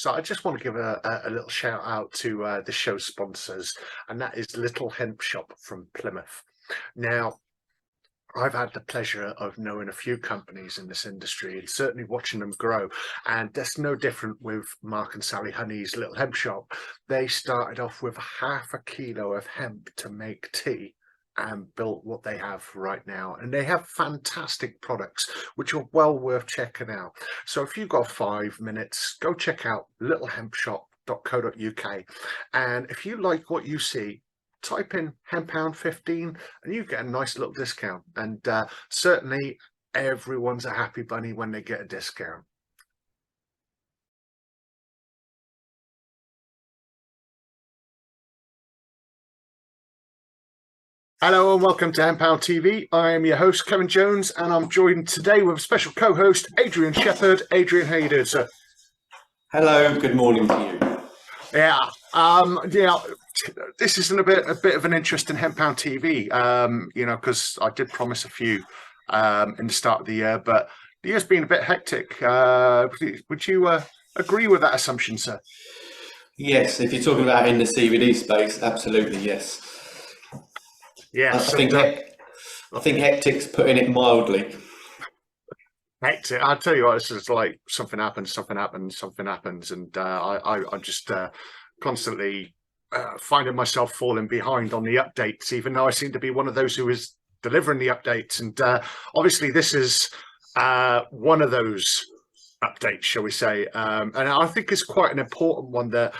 So I just want to give a little shout out to the show sponsors, and that is Little Hemp Shop from Plymouth. Now, I've had the pleasure of knowing a few companies in this industry and certainly watching them grow. And that's no different with Mark and Sally Honey's Little Hemp Shop. They started off with half a kilo of hemp to make tea and built what they have right now. And they have fantastic products, which are well worth checking out. So if you've got 5 minutes, go check out littlehempshop.co.uk. And if you like what you see, type in £10.15 and you get a nice little discount. And certainly everyone's a happy bunny when they get a discount. Hello and welcome to Hemp TV. I am your host, Kevin Jones, and I'm joined today with a special co-host, Adrian Shepard. Adrian, how you doing, sir? Hello, good morning to you. Yeah, this isn't a bit of an interest in Hemp TV, because I did promise a few in the start of the year, but the year's been a bit hectic. Would you agree with that assumption, sir? Yes, if you're talking about in the CBD space, absolutely, yes. Yes, I think hectic's putting it mildly. Hectic. I'll tell you what, this is like something happens, and I'm just constantly finding myself falling behind on the updates, even though I seem to be one of those who is delivering the updates. And obviously, this is one of those updates, shall we say? And I think it's quite an important one that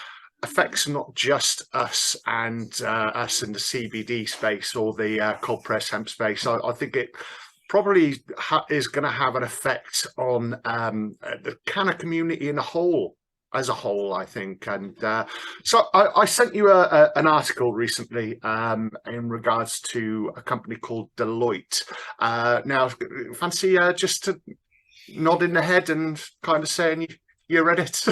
affects not just us and us in the CBD space or the cold press hemp space. I think it probably is going to have an effect on the canna community as a whole, I think. And so I sent you an article recently in regards to a company called Deloitte. Now, fancy just to nod in the head and kind of saying you read it?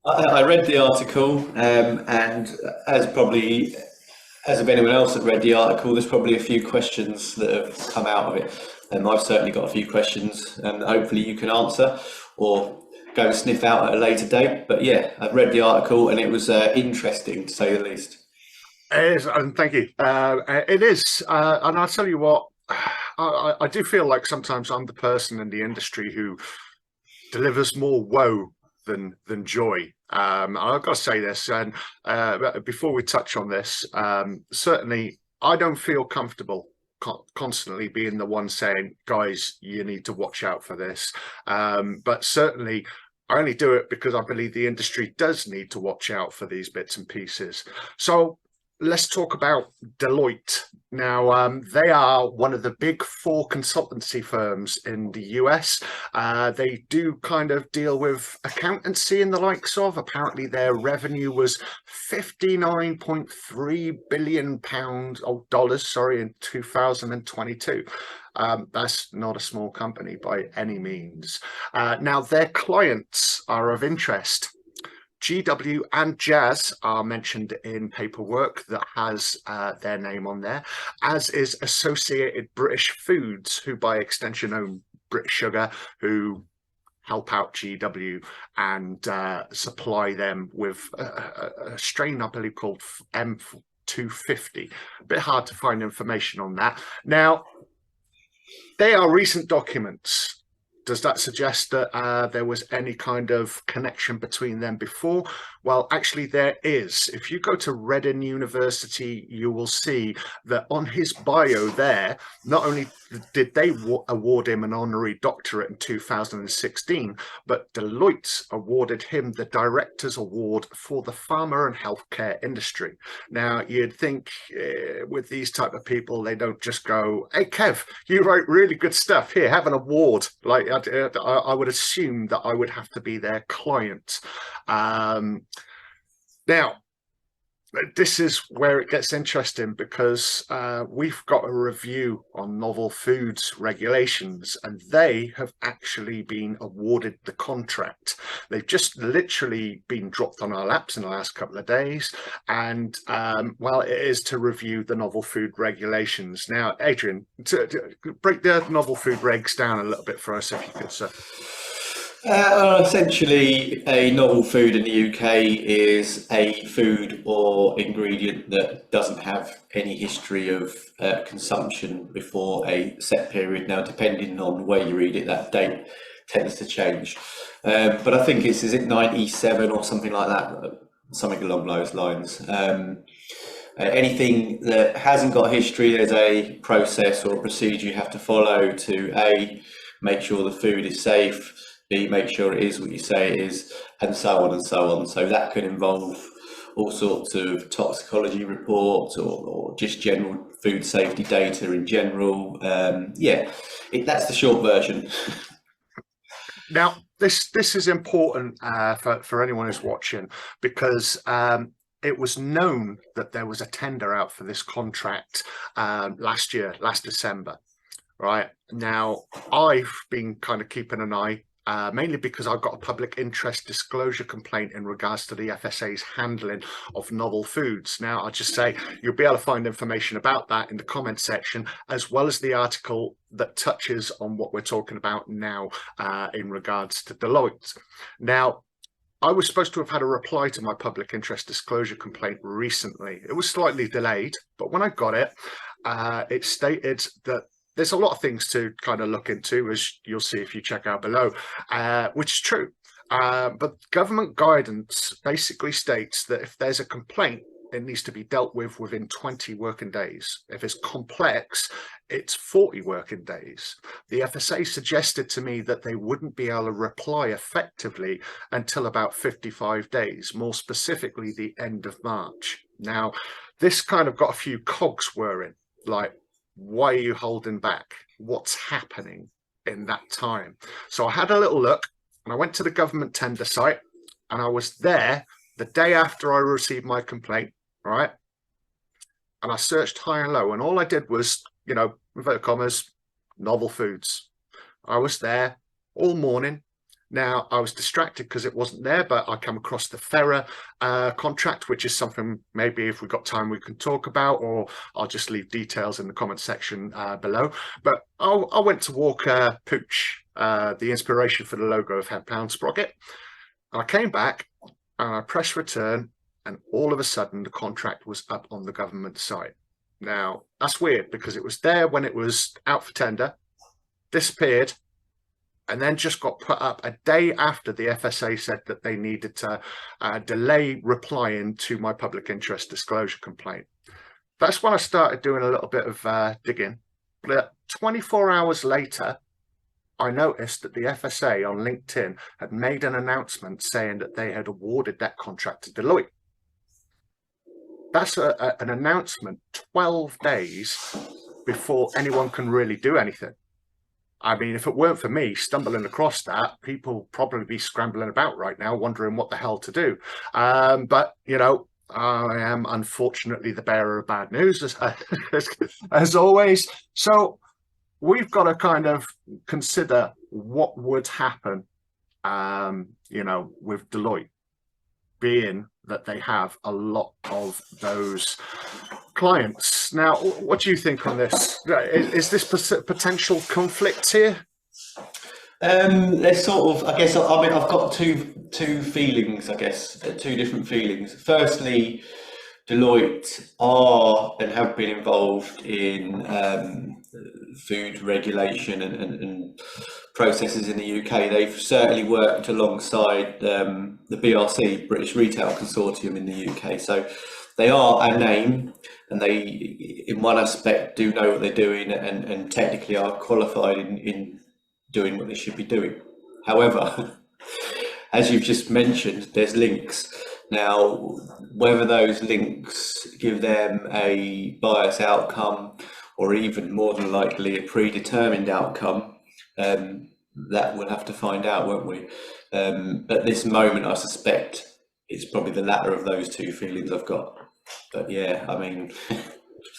I read the article, and as of anyone else that read the article, there's probably a few questions that have come out of it. I've certainly got a few questions, and hopefully you can answer or go sniff out at a later date. But yeah, I've read the article, and it was interesting, to say the least. It is, and thank you. It is, and I'll tell you what, I do feel like sometimes I'm the person in the industry who delivers more woe than joy. I've got to say this, and before we touch on this, certainly I don't feel comfortable constantly being the one saying, guys, you need to watch out for this. But certainly I only do it because I believe the industry does need to watch out for these bits and pieces. So let's talk about Deloitte. Now, they are one of the big 4 consultancy firms in the US. They do kind of deal with accountancy and the likes of. Apparently, their revenue was £59.3 billion in 2022. That's not a small company by any means. Now, their clients are of interest. GW and Jazz are mentioned in paperwork that has their name on there, as is Associated British Foods, who by extension own British Sugar, who help out GW and supply them with a strain, I believe, called M250. A bit hard to find information on that. Now, they are recent documents. Does that suggest that there was any kind of connection between them before? Well, actually, there is. If you go to Reading University, you will see that on his bio there, not only did they award him an honorary doctorate in 2016, but Deloitte awarded him the Director's Award for the pharma and healthcare industry. Now, you'd think with these type of people, they don't just go, hey, Kev, you write really good stuff. Here, have an award. Like, I would assume that I would have to be their client. Now, this is where it gets interesting, because we've got a review on novel foods regulations, and they have actually been awarded the contract. They've just literally been dropped on our laps in the last couple of days, and well, it is to review the novel food regulations. Now, Adrian, to break the novel food regs down a little bit for us, if you could, sir. Essentially, a novel food in the UK is a food or ingredient that doesn't have any history of consumption before a set period. Now, depending on where you read it, that date tends to change. But I think is it 97 or something like that, something along those lines. Anything that hasn't got history, there's a process or a procedure you have to follow to A, make sure the food is safe, B, make sure it is what you say it is, and so on and so on. So that could involve all sorts of toxicology reports or just general food safety data in general. That's the short version. Now, this is important for anyone who's watching, because it was known that there was a tender out for this contract last December, right? Now, I've been kind of keeping an eye, mainly because I've got a public interest disclosure complaint in regards to the FSA's handling of novel foods. Now, I'll just say you'll be able to find information about that in the comment section, as well as the article that touches on what we're talking about now in regards to Deloitte. Now, I was supposed to have had a reply to my public interest disclosure complaint recently. It was slightly delayed, but when I got it, it stated that there's a lot of things to kind of look into, as you'll see if you check out below, which is true. But government guidance basically states that if there's a complaint, it needs to be dealt with within 20 working days. If it's complex, it's 40 working days. The FSA suggested to me that they wouldn't be able to reply effectively until about 55 days, more specifically the end of March. Now, this kind of got a few cogs whirring, like, why are you holding back? What's happening in that time? So I had a little look, and I went to the government tender site, and I was there the day after I received my complaint, right? And I searched high and low, and all I did was, inverted commas, novel foods. I was there all morning. Now, I was distracted because it wasn't there, but I come across the Ferra contract, which is something maybe if we've got time we can talk about, or I'll just leave details in the comment section below. But I went to walk Pooch, the inspiration for the logo of Hemp Sprocket. And I came back and I pressed return, and all of a sudden the contract was up on the government site. Now, that's weird because it was there when it was out for tender, disappeared, and then just got put up a day after the FSA said that they needed to delay replying to my public interest disclosure complaint. That's when I started doing a little bit of digging. But 24 hours later, I noticed that the FSA on LinkedIn had made an announcement saying that they had awarded that contract to Deloitte. That's an announcement 12 days before anyone can really do anything. I mean, if it weren't for me stumbling across that, people probably be scrambling about right now, wondering what the hell to do. But, I am unfortunately the bearer of bad news, as always. So we've got to kind of consider what would happen, with Deloitte, being that they have a lot of those clients. Now, what do you think on this? Is this potential conflict here? There's sort of, I guess, I mean, I've got two feelings, I guess, two different feelings. Firstly, Deloitte are and have been involved in food regulation and processes in the UK. They've certainly worked alongside the BRC, British Retail Consortium in the UK. So they are a name, and they, in one aspect, do know what they're doing and technically are qualified in doing what they should be doing. However, as you've just mentioned, there's links. Now, whether those links give them a biased outcome or even more than likely a predetermined outcome, that we'll have to find out, won't we? At this moment, I suspect it's probably the latter of those two feelings I've got. But yeah, I mean...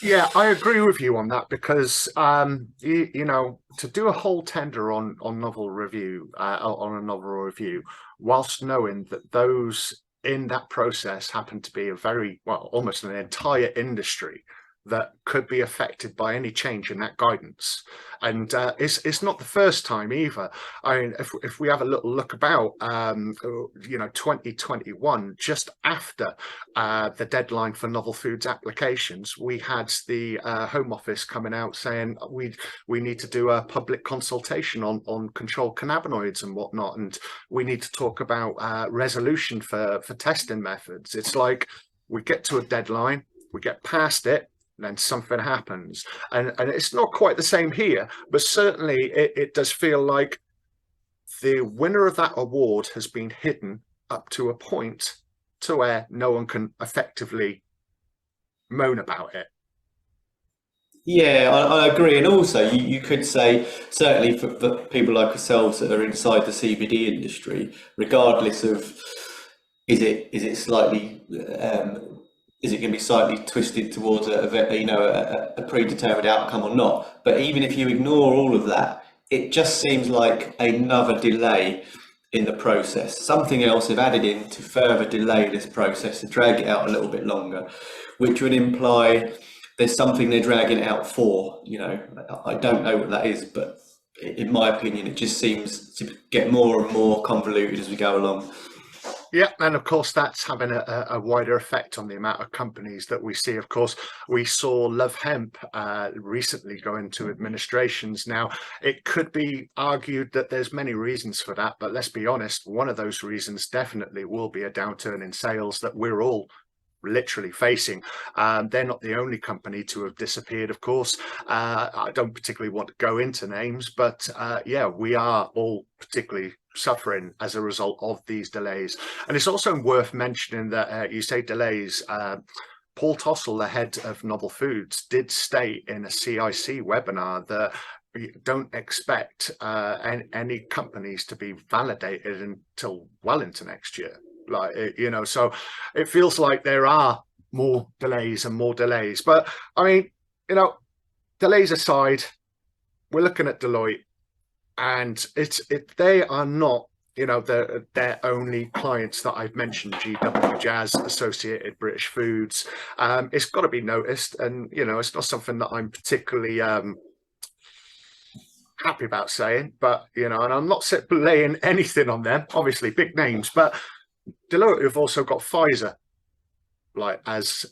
Yeah, I agree with you on that, because to do a whole tender on novel review, on a novel review, whilst knowing that those in that process happen to be a very, well, almost an entire industry, that could be affected by any change in that guidance. And it's not the first time either. I mean, if we have a little look about, 2021, just after the deadline for novel foods applications, we had the Home Office coming out saying we need to do a public consultation on controlled cannabinoids and whatnot, and we need to talk about resolution for testing methods. It's like we get to a deadline, we get past it, then something happens, and it's not quite the same here, but certainly it does feel like the winner of that award has been hidden up to a point to where no one can effectively moan about it. Yeah, I agree. And also you could say, certainly for people like ourselves that are inside the CBD industry, regardless of is it slightly is it going to be slightly twisted towards a predetermined outcome or not? But even if you ignore all of that, it just seems like another delay in the process. Something else they've added in to further delay this process, to drag it out a little bit longer, which would imply there's something they're dragging it out for. I don't know what that is, but in my opinion, it just seems to get more and more convoluted as we go along. Yeah, and of course that's having a wider effect on the amount of companies that we see. Of course, we saw Hemp recently go into administrations. Now, it could be argued that there's many reasons for that, but let's be honest, one of those reasons definitely will be a downturn in sales that we're all literally facing. They're not the only company to have disappeared, of course. I don't particularly want to go into names, but yeah, we are all particularly suffering as a result of these delays. And it's also worth mentioning that you say delays. Paul Tossell, the head of Novel Foods, did state in a CIC webinar that we don't expect any companies to be validated until well into next year. So it feels like there are more delays and more delays. But I mean, delays aside, we're looking at Deloitte, and they are not, their only clients that I've mentioned. GW, Jazz, Associated British Foods. It's got to be noticed, and it's not something that I'm particularly happy about saying, but and I'm not laying anything on them. Obviously, big names, but Deloitte have also got Pfizer as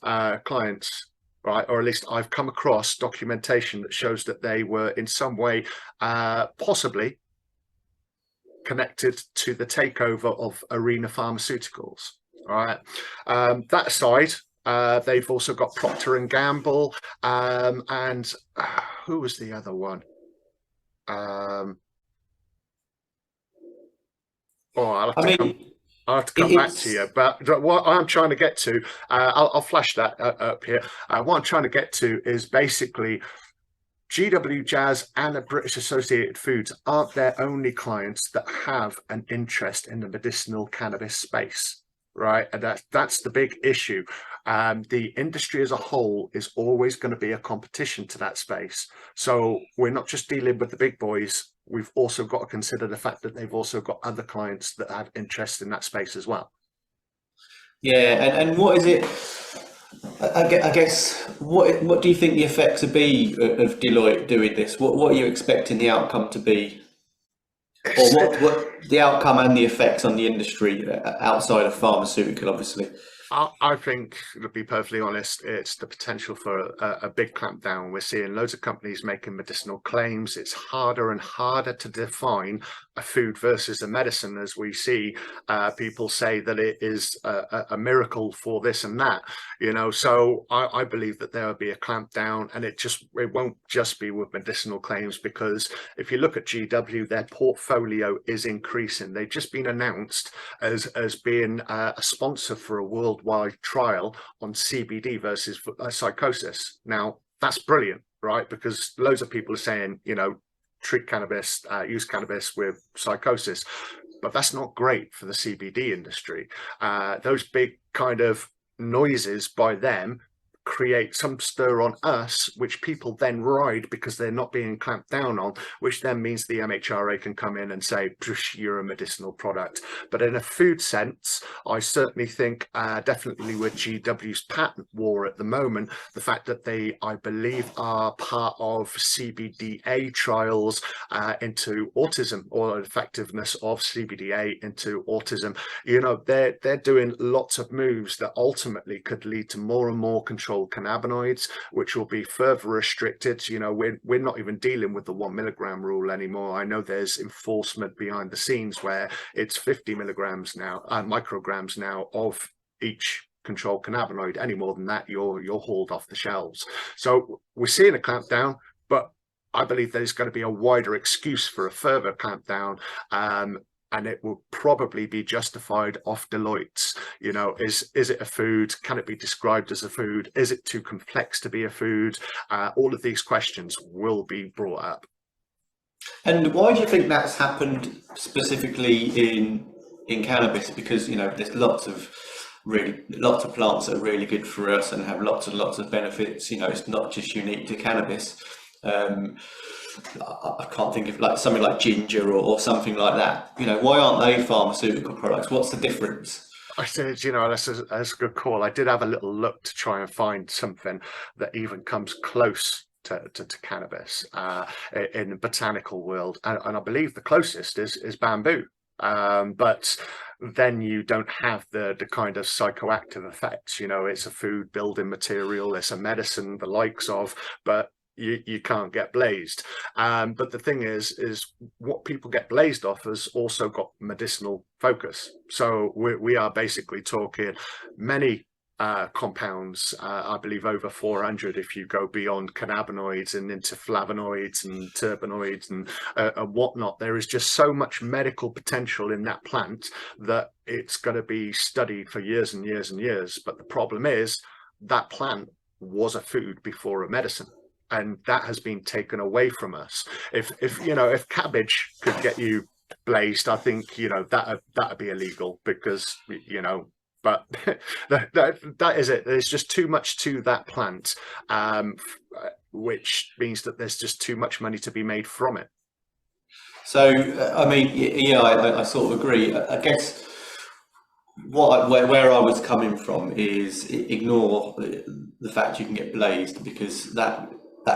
clients, right? Or at least I've come across documentation that shows that they were in some way possibly connected to the takeover of Arena Pharmaceuticals. All right. That aside, they've also got Procter and Gamble, and who was the other one? I'll have to come back to you, but what I'm trying to get to, I'll flash that up here. What I'm trying to get to is basically GW, Jazz, and the British Associated Foods aren't their only clients that have an interest in the medicinal cannabis space, right? And that's the big issue. The industry as a whole is always going to be a competition to that space. So we're not just dealing with the big boys. We've also got to consider the fact that they've also got other clients that have interest in that space as well. Yeah, and what is it? I guess what do you think the effects would be of Deloitte doing this? What are you expecting the outcome to be, or what the outcome and the effects on the industry outside of pharmaceutical, obviously? I think, to be perfectly honest, it's the potential for a big clampdown. We're seeing loads of companies making medicinal claims. It's harder and harder to define a food versus a medicine, as we see people say that it is a miracle for this and that. So I believe that there will be a clampdown, and it won't just be with medicinal claims, because if you look at GW, their portfolio is increasing. They've just been announced as being a sponsor for a worldwide trial on CBD versus psychosis. Now, that's brilliant, right? Because loads of people are saying, treat cannabis, use cannabis with psychosis, but that's not great for the CBD industry. Those big kind of noises by them create some stir on us, which people then ride because they're not being clamped down on, which then means the MHRA can come in and say, you're a medicinal product. But in a food sense, I certainly think definitely with GW's patent war at the moment, the fact that they, I believe, are part of CBDA trials into autism, or effectiveness of CBDA into autism, they're doing lots of moves that ultimately could lead to more and more controlled cannabinoids, which will be further restricted. We're not even dealing with the 1 milligram rule anymore. I know there's enforcement behind the scenes where it's 50 milligrams now, micrograms now of each controlled cannabinoid. Any more than that, you're hauled off the shelves. So we're seeing a clampdown, but I believe there's going to be a wider excuse for a further clampdown, and it will probably be justified off Deloitte's. Is it a food? Can it be described as a food? Is it too complex to be a food? All of these questions will be brought up. And why do you think that's happened specifically in cannabis? Because there's lots of plants that are really good for us and have lots and lots of benefits. It's not just unique to cannabis. I can't think of like something like ginger or something like that. Why aren't they pharmaceutical products? What's the difference? I said, that's a good call. I did have a little look to try and find something that even comes close to cannabis in the botanical world, and I believe the closest is bamboo. But then you don't have the kind of psychoactive effects. It's a food building material, it's a medicine, the likes of, but you can't get blazed. But the thing is what people get blazed off has also got medicinal focus. So we are basically talking many compounds, I believe over 400 if you go beyond cannabinoids and into flavonoids and terpenoids and whatnot. There is just so much medical potential in that plant that it's going to be studied for years and years and years. But the problem is that plant was a food before a medicine, and that has been taken away from us. If cabbage could get you blazed, I think that'd be illegal, because but that is it. There's just too much to that plant, which means that there's just too much money to be made from it. So I mean, yeah, I sort of agree. I guess where I was coming from is ignore the fact you can get blazed, because that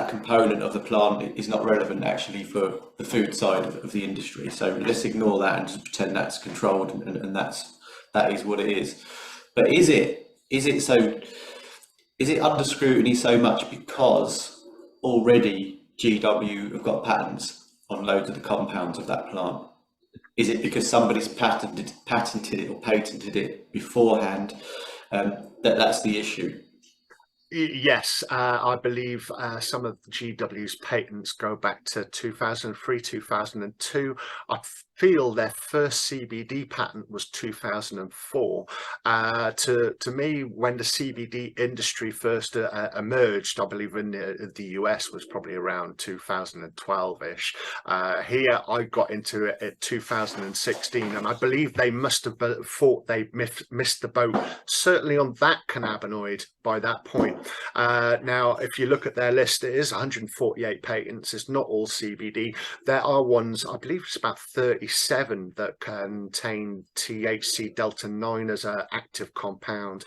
component of the plant is not relevant actually for the food side of the industry. So let's ignore that and just pretend that's controlled, and that is what it is. But is it under scrutiny so much because already GW have got patents on loads of the compounds of that plant? Is it because somebody's patented it or patented it beforehand? That's the issue. Yes, I believe some of GW's patents go back to 2003, 2002. I feel their first CBD patent was 2004. To me, when the CBD industry first emerged, I believe in the US was probably around 2012-ish. Here, I got into it at 2016, and I believe they must have thought they missed the boat, certainly on that cannabinoid by that point. Now, if you look at their list, it is 148 patents. It's not all CBD. There are ones, I believe it's about 37, that contain THC Delta 9 as an active compound.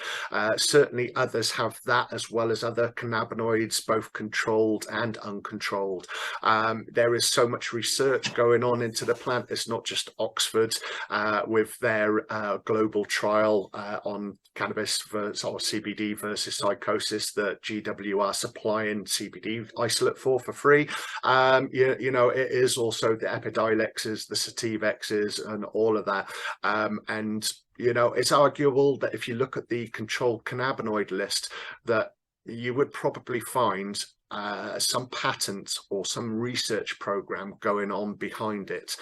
Certainly others have that, as well as other cannabinoids, both controlled and uncontrolled. There is so much research going on into the plant. It's not just Oxford with their global trial on cannabis or CBD versus psychosis that GW are supplying CBD isolate for free. It is also the Epidilexes, the Sativexes, and all of that. It's arguable that if you look at the controlled cannabinoid list, that you would probably find some patent or some research program going on behind it.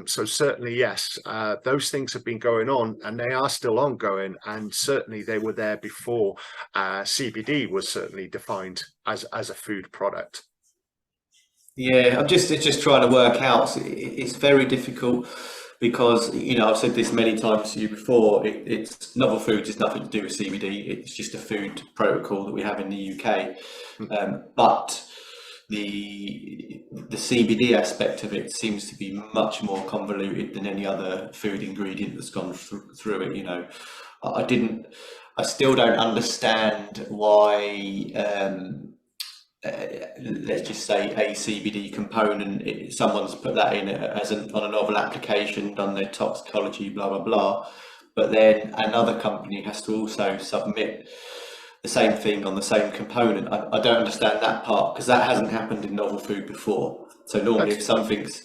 So certainly, yes, those things have been going on, and they are still ongoing, and certainly they were there before CBD was certainly defined as a food product. Yeah, I'm just trying to work out. It's very difficult because, you know, I've said this many times to you before, it's novel foods is nothing to do with CBD. It's just a food protocol that we have in the UK. But the CBD aspect of it seems to be much more convoluted than any other food ingredient that's gone through it. You know, I still don't understand why, let's just say a CBD component, someone's put that in as on a novel application, done their toxicology, blah, blah, blah. But then another company has to also submit the same thing on the same component. I don't understand that part, because that hasn't happened in novel food before. So normally if something's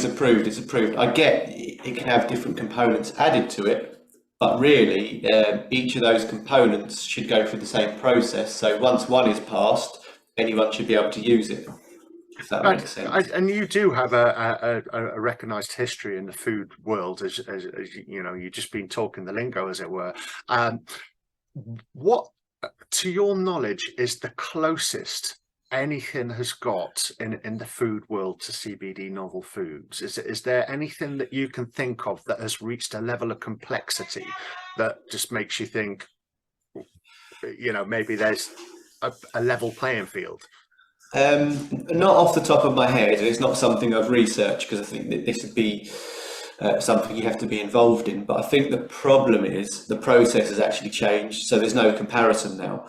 approved, it's approved. I get it can have different components added to it, but really each of those components should go through the same process. So once one is passed, anyone should be able to use it, if that makes sense. And you do have a recognised history in the food world, as you know, you've just been talking the lingo, as it were. What, to your knowledge, is the closest anything has got in the food world to CBD novel foods? Is there anything that you can think of that has reached a level of complexity that just makes you think, you know, maybe there's a level playing field? Not off the top of my head, and it's not something I've researched, because I think that this would be something you have to be involved in. But I think the problem is the process has actually changed, so there's no comparison now.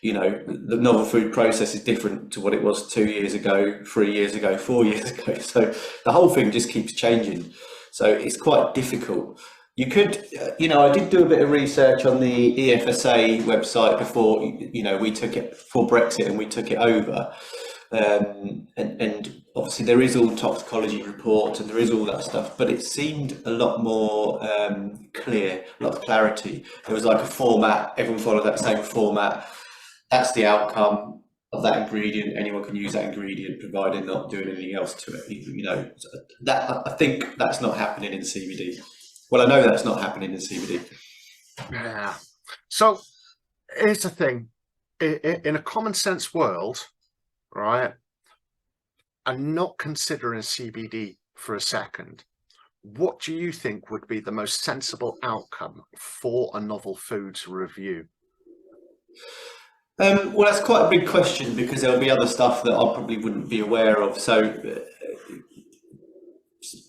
You know, the novel food process is different to what it was 2 years ago, 3 years ago, 4 years ago. So the whole thing just keeps changing. So it's quite difficult. You could, you know, I did do a bit of research on the EFSA website before, you know, we took it for Brexit and we took it over. And obviously there is all toxicology reports and there is all that stuff, but it seemed a lot more clear, a lot of clarity. There was like a format, everyone followed that same format. That's the outcome of that ingredient. Anyone can use that ingredient, provided not doing anything else to it. You know, that I think that's not happening in CBD. Well, I know that's not happening in CBD. Yeah. So here's the thing: in a common sense world, right? And not considering CBD for a second, what do you think would be the most sensible outcome for a novel foods review? Well, that's quite a big question, because there'll be other stuff that I probably wouldn't be aware of. So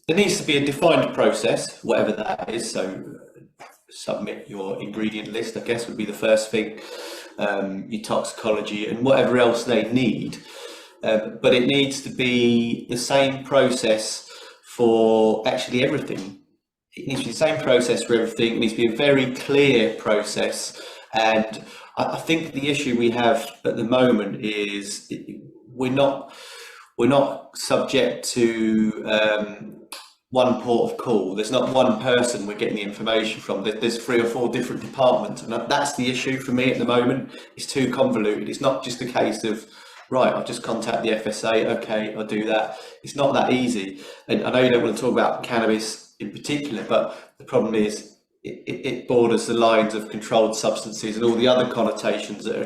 there needs to be a defined process, whatever that is. So submit your ingredient list, I guess, would be the first thing, your toxicology and whatever else they need. But it needs to be the same process for actually everything. It needs to be the same process for everything. It needs to be a very clear process. And I think the issue we have at the moment is we're not subject to one port of call. There's not one person we're getting the information from. There's 3 or 4 different departments, and that's the issue for me at the moment. It's too convoluted. It's not just a case of, right, I'll just contact the FSA, okay, I'll do that. It's not that easy. And I know you don't want to talk about cannabis in particular, but the problem is it borders the lines of controlled substances and all the other connotations that are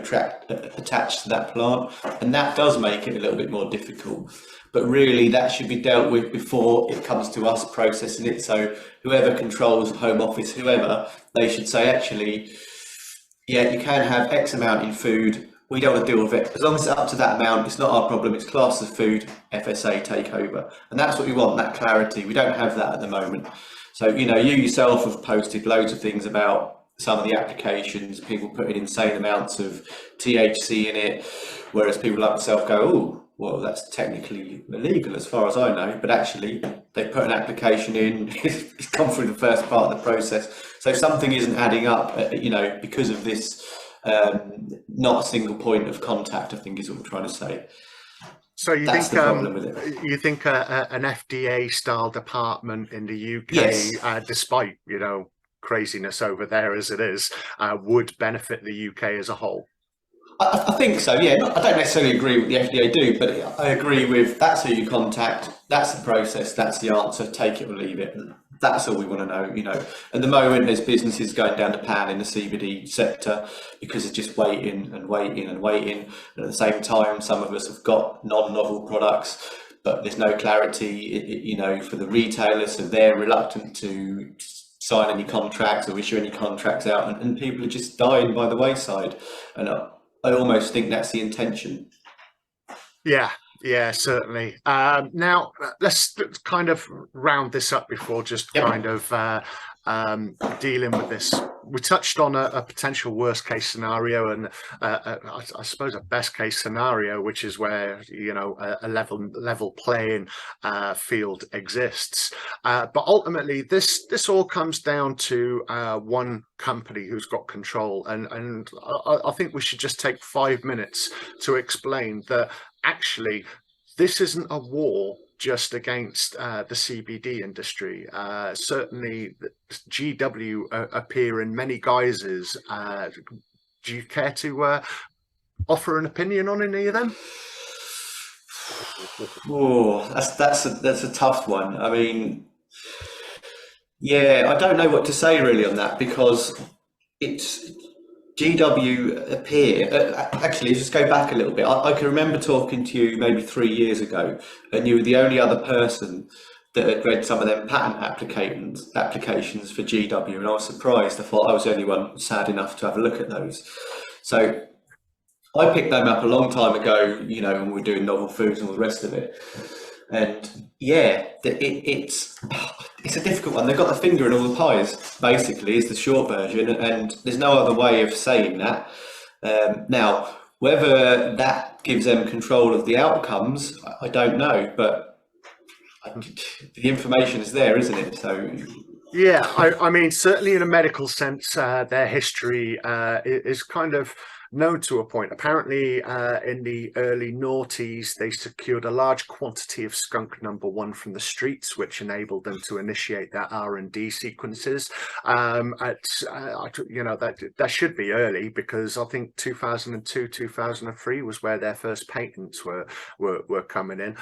attached to that plant, and that does make it a little bit more difficult. But really, that should be dealt with before it comes to us processing it. So whoever controls Home Office, whoever, they should say, actually, yeah, you can have X amount in food. We don't want to deal with it. As long as it's up to that amount, it's not our problem. It's classed as food. FSA take over. And that's what we want, that clarity. We don't have that at the moment. So, you know, you yourself have posted loads of things about some of the applications, people putting insane amounts of THC in it, whereas people like myself go, oh, well, that's technically illegal as far as I know, but actually they put an application in, it's gone through the first part of the process. So something isn't adding up, you know, because of this not a single point of contact, I think is what I'm trying to say. So you That's think the problem with it. You think an FDA style department in the UK, Yes. despite, you know, craziness over there as it is, would benefit the UK as a whole? I think so, yeah. I don't necessarily agree with the FDA do, but I agree with that's who you contact, that's the process, that's the answer, take it or leave it. That's all we want to know, you know. At the moment, there's businesses going down the pan in the CBD sector because they're just waiting and waiting and waiting. And at the same time, some of us have got non-novel products, but there's no clarity, you know, for the retailers, so they're reluctant to sign any contracts or issue any contracts out, and people are just dying by the wayside. And I almost think that's the intention. Yeah, certainly. Now, let's kind of round this up before just kind of dealing with this. We touched on a potential worst case scenario, and I suppose a best case scenario, which is where, you know, a level playing field exists. But ultimately, this all comes down to one company who's got control, and I think we should just take 5 minutes to explain that actually this isn't a war just against the CBD industry. Certainly GW appear in many guises. Do you care to offer an opinion on any of them? Oh, that's a tough one. I mean, yeah, I don't know what to say really on that, because it's GW appear. Actually, just go back a little bit. I can remember talking to you maybe 3 years ago, and you were the only other person that had read some of them patent applications for GW, and I was surprised. I thought I was the only one sad enough to have a look at those. So I picked them up a long time ago, you know, when we were doing novel foods and all the rest of it. And yeah, it's a difficult one. They've got the finger in all the pies, basically, is the short version, and there's no other way of saying that. Now, whether that gives them control of the outcomes, I don't know, but the information is there, isn't it? So yeah, I mean, certainly in a medical sense, their history is kind of known to a point. Apparently, in the early noughties, they secured a large quantity of skunk #1 from the streets, which enabled them to initiate their R&D sequences. You know, that should be early, because I think 2002, 2003 was where their first patents were coming in.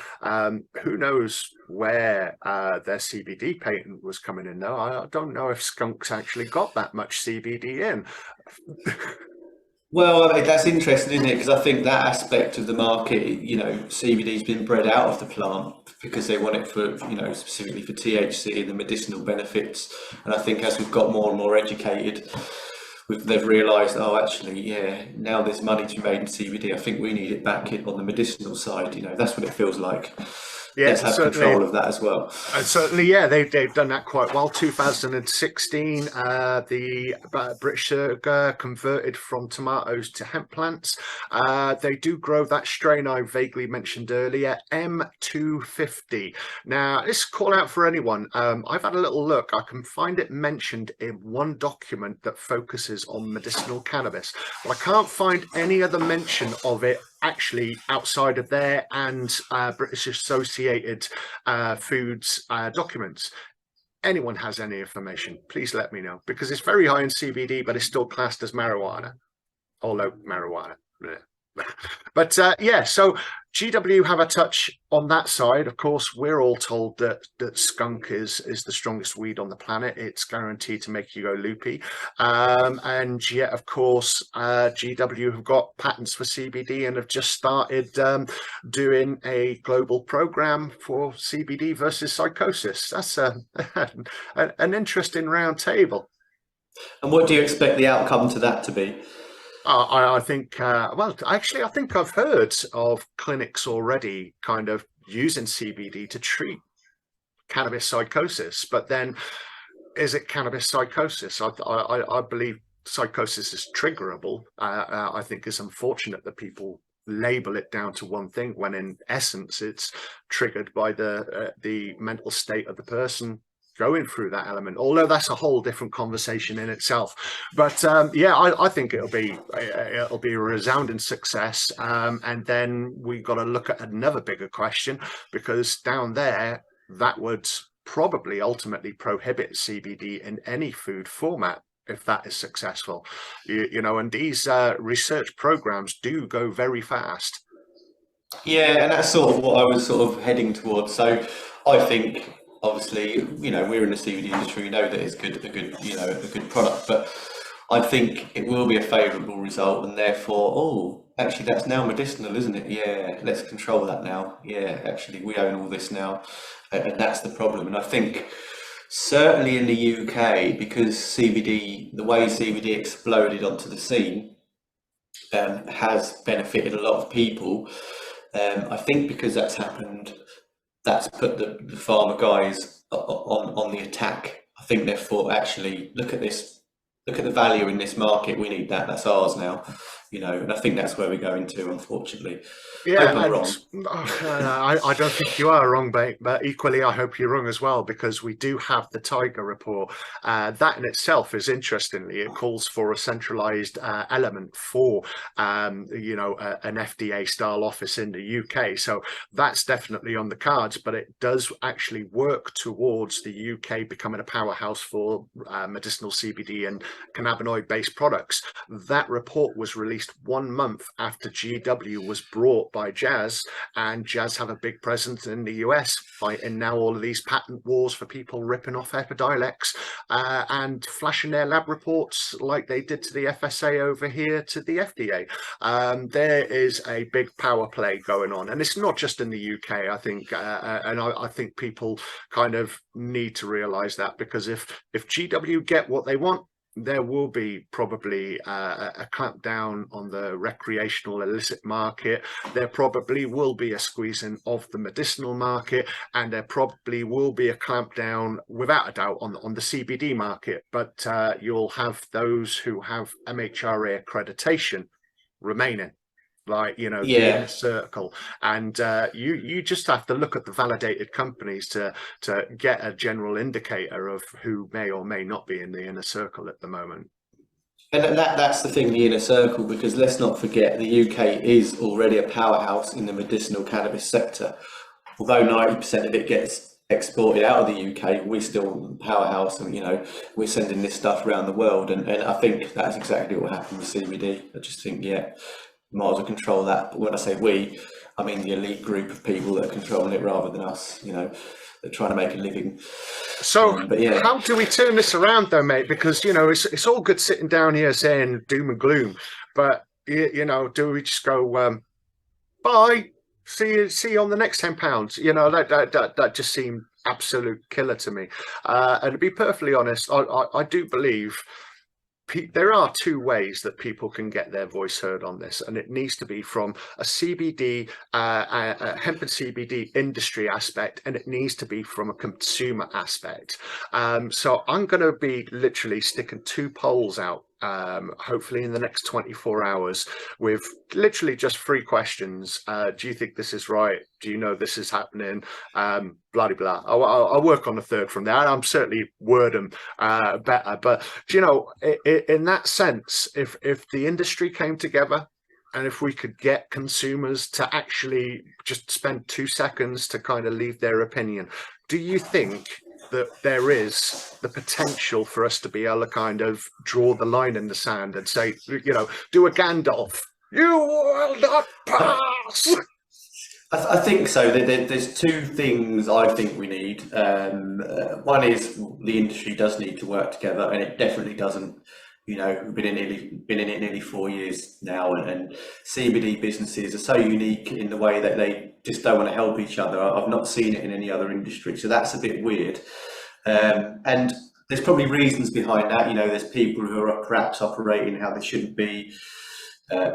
Who knows where their CBD patent was coming in, though. I don't know if skunks actually got that much CBD in. Well, I mean, that's interesting, isn't it? Because I think that aspect of the market, you know, CBD's been bred out of the plant because they want it for, you know, specifically for THC and the medicinal benefits. And I think as we've got more and more educated, they've realised, oh, actually, yeah, now there's money to be made in CBD. I think we need it back on the medicinal side. You know, that's what it feels like. Yeah, let's have control of that as well. Certainly, yeah, they've done that quite well. 2016, the British sugar converted from tomatoes to hemp plants. They do grow that strain I vaguely mentioned earlier, M250. Now, this call out for anyone. I've had a little look. I can find it mentioned in one document that focuses on medicinal cannabis, but I can't find any other mention of it actually outside of there and British Associated Foods documents. Anyone has any information, please let me know, because it's very high in CBD, but it's still classed as marijuana, although marijuana. But yeah, so GW have a touch on that side. Of course, we're all told that skunk is the strongest weed on the planet. It's guaranteed to make you go loopy. And yet, of course, GW have got patents for CBD and have just started doing a global program for CBD versus psychosis. That's an interesting round table. And what do you expect the outcome to that to be? I think, well, actually, I think I've heard of clinics already kind of using CBD to treat cannabis psychosis. But then, is it cannabis psychosis? I believe psychosis is triggerable. I think it's unfortunate that people label it down to one thing, when in essence it's triggered by the mental state of the person going through that element, although that's a whole different conversation in itself. But yeah, I think it'll be a resounding success. And then we got to look at another bigger question, because down there that would probably ultimately prohibit CBD in any food format if that is successful. You know, and these research programs do go very fast. Yeah, and that's sort of what I was sort of heading towards. So I think, obviously, you know, we're in the CBD industry. We know that it's a good product. But I think it will be a favourable result, and therefore, oh, actually, that's now medicinal, isn't it? Yeah, let's control that now. Yeah, actually, we own all this now, and that's the problem. And I think certainly in the UK, because CBD, the way CBD exploded onto the scene, has benefited a lot of people. I think because that's happened, that's put the pharma guys on the attack. I think they've thought, actually, look at this, look at the value in this market. We need that. That's ours now, and I think that's where we're going to, unfortunately. Yeah, Hope I'm wrong. I don't think you are wrong, mate, but equally I hope you're wrong as well, because we do have the TIGRR report. That in itself is, interestingly, it calls for a centralised element for, an FDA style office in the UK. So that's definitely on the cards, but it does actually work towards the UK becoming a powerhouse for medicinal CBD and cannabinoid based products. That report was released 1 month after GW was brought by Jazz, and Jazz have a big presence in the US, fighting now all of these patent wars for people ripping off Epidiolex and flashing their lab reports like they did to the FSA over here to the FDA. There is a big power play going on, and it's not just in the UK, I think, and I think people kind of need to realize that, because if GW get what they want, there will be probably a clampdown on the recreational illicit market. There probably will be a squeezing of the medicinal market, and there probably will be a clampdown, without a doubt, on the CBD market. But you'll have those who have MHRA accreditation remaining, like, the inner circle, and you just have to look at the validated companies to get a general indicator of who may or may not be in the inner circle at the moment. And that's the thing, the inner circle, because let's not forget the UK is already a powerhouse in the medicinal cannabis sector. Although 90% of it gets exported out of the UK, we're still a powerhouse, and we're sending this stuff around the world, and I think that's exactly what happened with CBD. I just think, might as well control that. But when I say we, I mean the elite group of people that are controlling it rather than us, they're trying to make a living. So how do we turn this around though, mate? Because, it's all good sitting down here saying doom and gloom, but, do we just go, bye, see you on the next £10? That just seemed absolute killer to me. And to be perfectly honest, I do believe there are two ways that people can get their voice heard on this, and it needs to be from a CBD, a hemp and CBD industry aspect, and it needs to be from a consumer aspect. So I'm going to be literally sticking 2 polls out, hopefully in the next 24 hours, with literally just 3 questions. Do you think this is right? Do you know this is happening? Blah, blah, blah. I'll work on the third from there. I'm certainly word them better. But, in that sense, if the industry came together, and if we could get consumers to actually just spend 2 seconds to kind of leave their opinion, do you think that there is the potential for us to be able to kind of draw the line in the sand and say, do a Gandalf, you will not pass? I think so. There's 2 things I think we need. One is the industry does need to work together, and it definitely doesn't. We've been in it nearly 4 years now, and CBD businesses are so unique in the way that they just don't want to help each other. I've not seen it in any other industry, so that's a bit weird. And there's probably reasons behind that. There's people who are perhaps operating how they shouldn't be.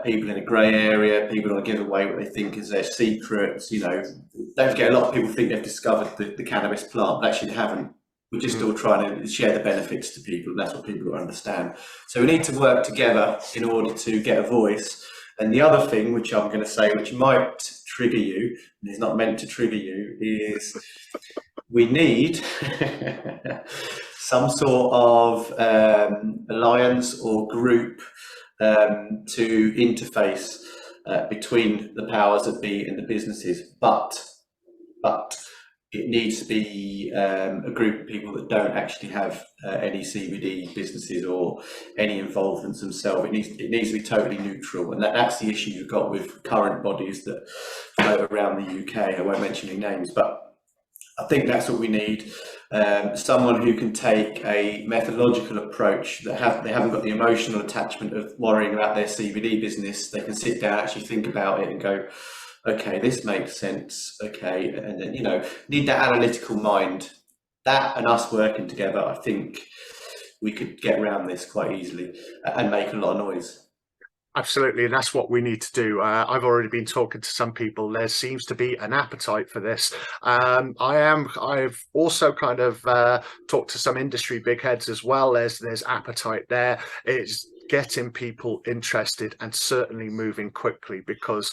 People in a grey area, people want to give away what they think is their secrets. Don't forget, a lot of people think they've discovered the cannabis plant, but actually they haven't. We're just still trying to share the benefits to people, and that's what people understand. So we need to work together in order to get a voice. And the other thing, which I'm going to say, which might trigger you, and is not meant to trigger you, is we need some sort of alliance or group to interface between the powers that be and the businesses, but it needs to be a group of people that don't actually have any CBD businesses or any involvements themselves. It needs to be totally neutral, and that's the issue you've got with current bodies that float around the UK. I won't mention any names, but I think that's what we need. Someone who can take a methodological approach, that they haven't got the emotional attachment of worrying about their CBD business. They can sit down, actually think about it and go, okay, this makes sense. Okay. And then, need that analytical mind. That and us working together, I think we could get around this quite easily and make a lot of noise. Absolutely, and that's what we need to do. I've already been talking to some people. There seems to be an appetite for this. I've also kind of talked to some industry big heads as well. There's appetite there. It's getting people interested and certainly moving quickly, because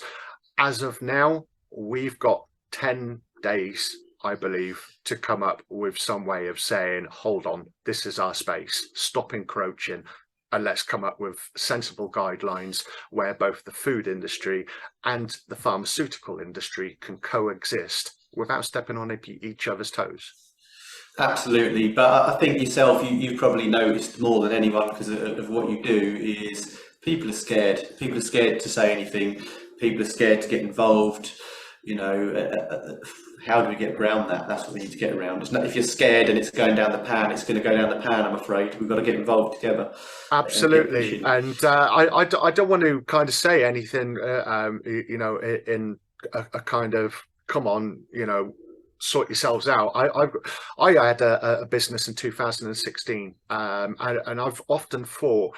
as of now, we've got 10 days, I believe, to come up with some way of saying, hold on, this is our space, stop encroaching, and let's come up with sensible guidelines where both the food industry and the pharmaceutical industry can coexist without stepping on each other's toes. Absolutely, but I think yourself, you've probably noticed more than anyone, because of what you do, is people are scared. People are scared to say anything. People are scared to get involved. How do we get around that? That's what we need to get around. It's not, if you're scared and it's going down the pan, it's going to go down the pan, I'm afraid. We've got to get involved together. Absolutely. And I don't want to kind of say anything, in a kind of, come on, sort yourselves out. I had a business in 2016, and I've often thought,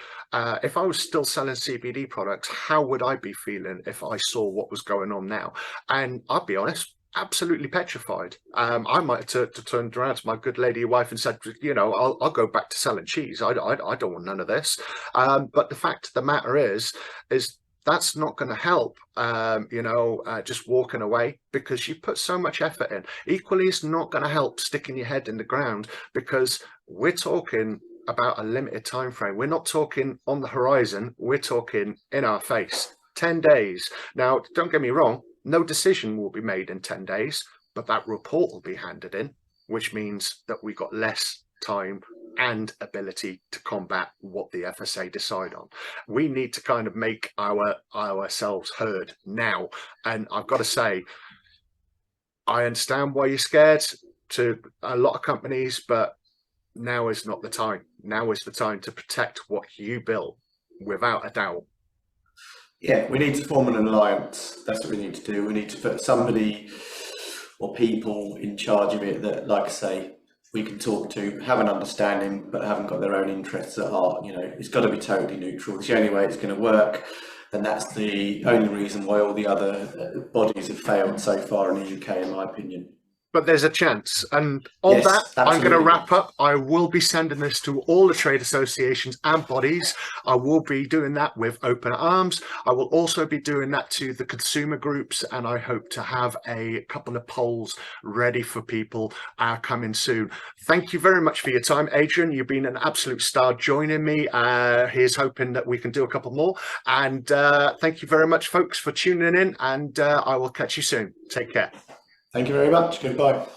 if I was still selling CBD products, how would I be feeling if I saw what was going on now? And I'll be honest, absolutely petrified. I might have turned around to my good lady wife and said, I'll go back to selling cheese. I don't want none of this. But the fact of the matter is that's not going to help, just walking away, because you put so much effort in. Equally, it's not going to help sticking your head in the ground, because we're talking about a limited time frame. We're not talking on the horizon. We're talking in our face. 10 days. Now, don't get me wrong, no decision will be made in 10 days, but that report will be handed in, which means that we got less time and ability to combat what the FSA decide on. We need to kind of make ourselves heard now. And I've got to say, I understand why you're scared to a lot of companies, but now is not the time. Now is the time to protect what you built, without a doubt. Yeah, we need to form an alliance. That's what we need to do. We need to put somebody or people in charge of it that, like I say, we can talk to, have an understanding, but haven't got their own interests at heart. It's got to be totally neutral. It's the only way it's going to work, and that's the only reason why all the other bodies have failed so far in the UK, in my opinion. But there's a chance. And on Yes, that, absolutely. I'm going to wrap up. I will be sending this to all the trade associations and bodies. I will be doing that with open arms. I will also be doing that to the consumer groups, and I hope to have a couple of polls ready for people coming soon. Thank you very much for your time, Adrian. You've been an absolute star joining me. Here's hoping that we can do a couple more. And thank you very much, folks, for tuning in, and I will catch you soon. Take care. Thank you very much. Goodbye.